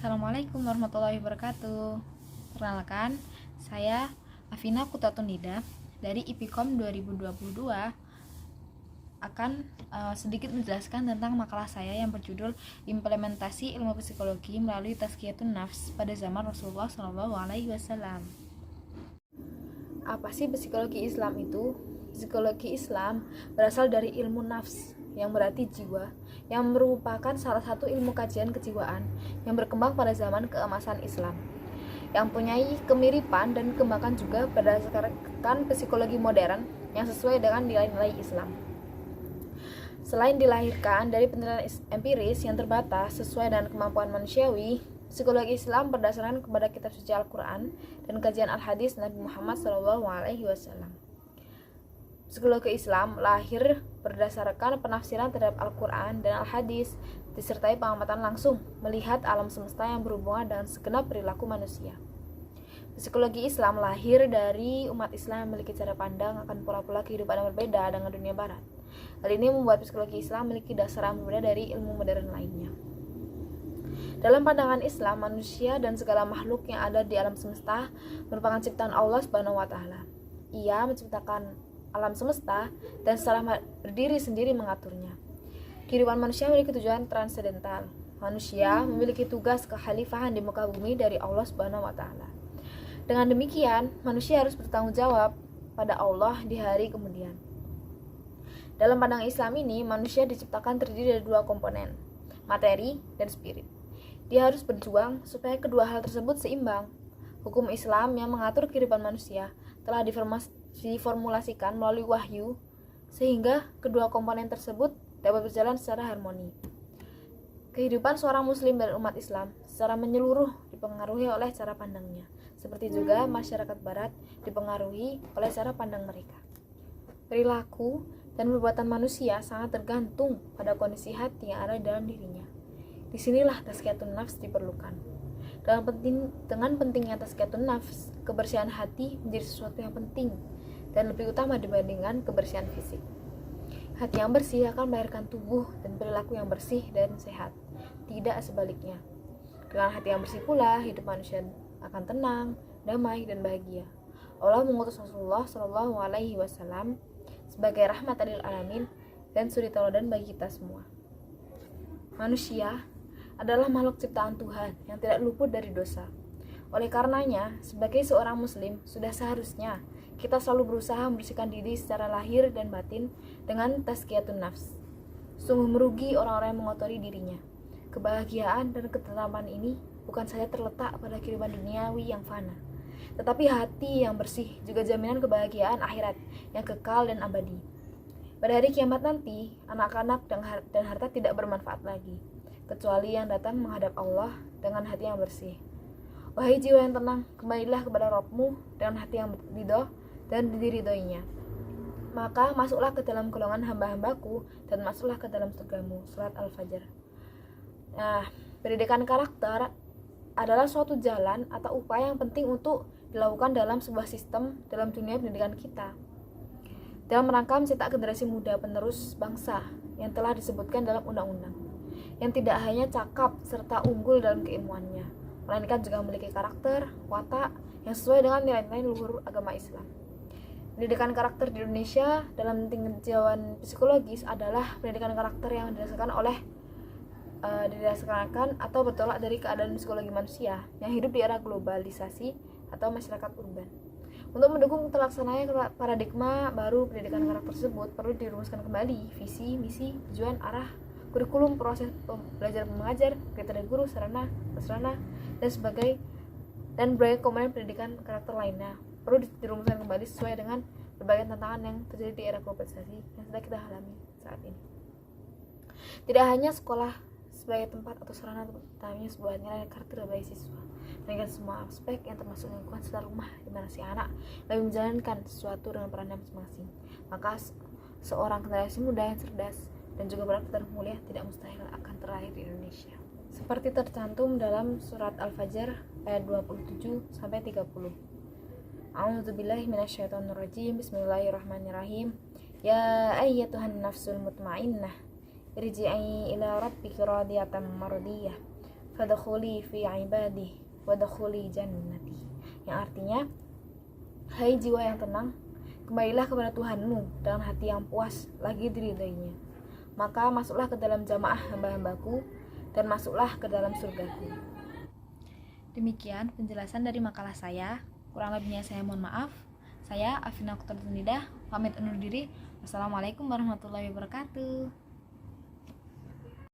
Assalamualaikum warahmatullahi wabarakatuh. Perkenalkan, saya Afina Kutatunida dari IPIKOM 2022 akan sedikit menjelaskan tentang makalah saya yang berjudul Implementasi Ilmu Psikologi melalui Tazkiyatun Nafs pada zaman Rasulullah SAW. Apa sih psikologi Islam itu? Psikologi Islam berasal dari ilmu nafs, yang berarti jiwa, yang merupakan salah satu ilmu kajian kejiwaan yang berkembang pada zaman keemasan Islam, yang mempunyai kemiripan dan kembangkan juga berdasarkan psikologi modern yang sesuai dengan nilai-nilai Islam. Selain dilahirkan dari penelitian empiris yang terbatas sesuai dengan kemampuan manusiawi, psikologi Islam berdasarkan kepada kitab suci Al-Quran dan kajian Al-Hadis Nabi Muhammad SAW. Psikologi Islam lahir berdasarkan penafsiran terhadap Al-Quran dan Al-Hadis, disertai pengamatan langsung melihat alam semesta yang berhubungan dengan segenap perilaku manusia. Psikologi Islam lahir dari umat Islam yang memiliki cara pandang akan pola-pola kehidupan yang berbeda dengan dunia barat. Hal ini membuat psikologi Islam memiliki dasar yang berbeda dari ilmu modern lainnya. Dalam pandangan Islam, manusia dan segala makhluk yang ada di alam semesta merupakan ciptaan Allah Subhanahu wa taala. Ia menciptakan alam semesta dan secara berdiri sendiri mengaturnya. Kehidupan manusia memiliki tujuan transendental. Manusia memiliki tugas kekhalifahan di muka bumi dari Allah Subhanahu wa taala. Dengan demikian, manusia harus bertanggung jawab pada Allah di hari kemudian. Dalam pandangan Islam ini, manusia diciptakan terdiri dari dua komponen, materi dan spirit. Dia harus berjuang supaya kedua hal tersebut seimbang. Hukum Islam yang mengatur kehidupan manusia telah diformulasikan melalui wahyu, sehingga kedua komponen tersebut dapat berjalan secara harmoni. Kehidupan seorang muslim dan umat Islam secara menyeluruh dipengaruhi oleh cara pandangnya, seperti juga masyarakat barat dipengaruhi oleh cara pandang mereka. Perilaku dan perbuatan manusia sangat tergantung pada kondisi hati yang ada dalam dirinya. Disinilah tazkiyatun nafs diperlukan. Dengan pentingnya tazkiyatun nafs, kebersihan hati menjadi sesuatu yang penting dan lebih utama dibandingkan kebersihan fisik. Hati yang bersih akan melahirkan tubuh dan perilaku yang bersih dan sehat, tidak sebaliknya. Dengan hati yang bersih pula, hidup manusia akan tenang, damai, dan bahagia. Allah mengutus Rasulullah SAW sebagai rahmatan lil alamin dan suri tauladan bagi kita semua. Manusia adalah makhluk ciptaan Tuhan yang tidak luput dari dosa. Oleh karenanya, sebagai seorang muslim, sudah seharusnya kita selalu berusaha membersihkan diri secara lahir dan batin dengan tazkiyatun nafs. Sungguh merugi orang-orang yang mengotori dirinya. Kebahagiaan dan ketentraman ini bukan saja terletak pada kehidupan duniawi yang fana, tetapi hati yang bersih juga jaminan kebahagiaan akhirat yang kekal dan abadi. Pada hari kiamat nanti, anak-anak dan harta tidak bermanfaat lagi, kecuali yang datang menghadap Allah dengan hati yang bersih. Wahai jiwa yang tenang, kembalilah kepada Rabb-Mu dengan hati yang ridho dan diridhoinya. Maka masuklah ke dalam golongan hamba-hambaku dan masuklah ke dalam surga-Mu. Surat Al-Fajr. Pendidikan karakter adalah suatu jalan atau upaya yang penting untuk dilakukan dalam sebuah sistem dalam dunia pendidikan kita, dalam rangka mencetak generasi muda penerus bangsa yang telah disebutkan dalam undang-undang, yang tidak hanya cakap serta unggul dalam keilmuannya, melainkan juga memiliki karakter, watak yang sesuai dengan nilai-nilai luhur agama Islam. Pendidikan karakter di Indonesia dalam tinjauan psikologis adalah pendidikan karakter yang didasarkan atau bertolak dari keadaan psikologi manusia yang hidup di era globalisasi atau masyarakat urban. Untuk mendukung terlaksananya paradigma baru pendidikan karakter tersebut, perlu dirumuskan kembali visi, misi, tujuan, arah, kurikulum, proses belajar mengajar, kriteria guru, sarana, prasarana, dan berbagai komponen pendidikan karakter lainnya perlu dirumuskan kembali sesuai dengan berbagai tantangan yang terjadi di era globalisasi yang sedang kita alami saat ini. Tidak hanya sekolah sebagai tempat atau sarana utamanya sebuah nilai karakter bagi siswa, melainkan semua aspek yang termasuk lingkungan sekitar rumah di mana si anak lebih menjalankan sesuatu dengan perannya masing-masing. Maka seorang generasi muda yang cerdas dan juga berakhlak mulia tidak mustahil akan terlahir di Indonesia. Seperti tercantum dalam surat Al-Fajr ayat 27-30. A'udzubillahi minasyaitonirrajim. Bismillahirrahmanirrahim. Ya ayyatuhan nafsul mutmainnah, irji'i ila rabbiki radiyatan mardiyah fadkhuli fi ibadi wadkhuli jannati, yang artinya, hai jiwa yang tenang, kembalilah kepada Tuhanmu dengan hati yang puas lagi diridainya, maka masuklah ke dalam jamaah hamba-hambaku dan masuklah ke dalam surgaku. Demikian penjelasan dari makalah saya. Kurang lebihnya saya mohon maaf. Saya Afina Kutartunida pamit undur diri. Wassalamualaikum warahmatullahi wabarakatuh.